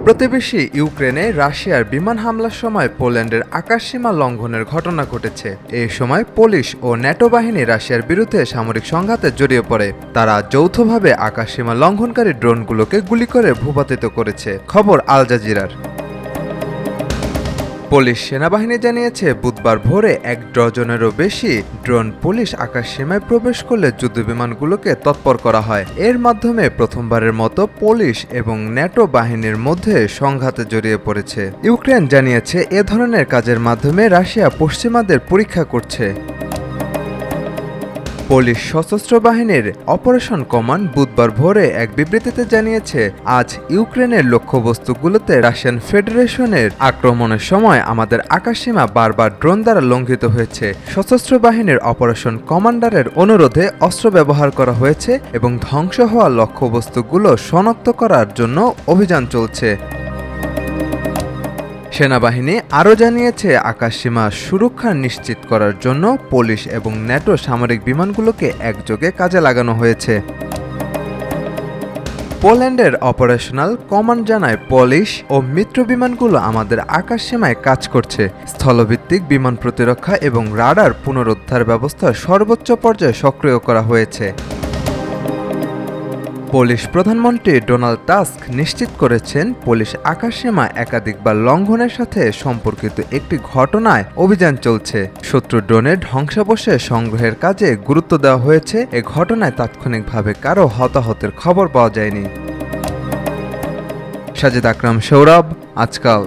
প্রতিবেশী ইউক্রেনে রাশিয়ার বিমান হামলার সময় পোল্যান্ডের আকাশসীমা লঙ্ঘনের ঘটনা ঘটেছে। এই সময় পুলিশ ও ন্যাটো বাহিনী রাশিয়ার বিরুদ্ধে সামরিক সংঘাতে জড়িয়ে পড়ে। তারা যৌথভাবে আকাশসীমা লঙ্ঘনকারী ড্রোনগুলোকে গুলি করে ভূপাতিত করেছে। খবর আল জাজিরার। পুলিশ সেনাবাহিনী জানিয়েছে বুধবার ভোরে 1 ডজনেরও বেশি ড্রোন পুলিশ আকাশসীমায় প্রবেশ করলে যুদ্ধবিমানগুলোকে তৎপর করা হয়। এর মাধ্যমে প্রথমবারের মতো পুলিশ এবং ন্যাটো বাহিনীর মধ্যে সংঘাতে জড়িয়ে পড়েছে। ইউক্রেন জানিয়েছে এ ধরনের কাজের মাধ্যমে রাশিয়া পশ্চিমাদের পরীক্ষা করছে। পুলিশ সশস্ত্র বাহিনীর অপারেশন কমান্ড বুধবার ভোরে এক বিবৃতিতে জানিয়েছে, আজ ইউক্রেনের লক্ষ্যবস্তুগুলোতে রাশিয়ান ফেডারেশনের আক্রমণের সময় আমাদের আকাশসীমা বারবার ড্রোন দ্বারা লঙ্ঘিত হয়েছে। সশস্ত্র বাহিনীর অপারেশন কমান্ডারের অনুরোধে অস্ত্র ব্যবহার করা হয়েছে এবং ধ্বংস হওয়া লক্ষ্যবস্তুগুলো শনাক্ত করার জন্য অভিযান চলছে। সেনাবাহিনী আরও জানিয়েছে, আকাশসীমা সুরক্ষা নিশ্চিত করার জন্য পুলিশ এবং ন্যাটো সামরিক বিমানগুলোকে একযোগে কাজে লাগানো হয়েছে। পোল্যান্ডের অপারেশনাল কমান্ড জানায়, পুলিশ ও মিত্র বিমানগুলো আমাদের আকাশসীমায় কাজ করছে। স্থলভিত্তিক বিমান প্রতিরক্ষা এবং রাডার পুনরুদ্ধার ব্যবস্থা সর্বোচ্চ পর্যায়ে সক্রিয় করা হয়েছে। পুলিশ প্রধানমন্ত্রী ডোনাল্ড টাস্ক নিশ্চিত করেছেন, পুলিশ আকাশসীমা একাধিকবার লঙ্ঘনের সাথে সম্পর্কিত একটি ঘটনায় অভিযান চলছে। শত্রু ড্রোনের ধ্বংসাবশেষ সংগ্রহের কাজে গুরুত্ব দেওয়া হয়েছে। এ ঘটনায় তাৎক্ষণিকভাবে কারো হতাহতের খবর পাওয়া যায়নি। সাজিদ আকরাম, সৌরভ, আজকাল।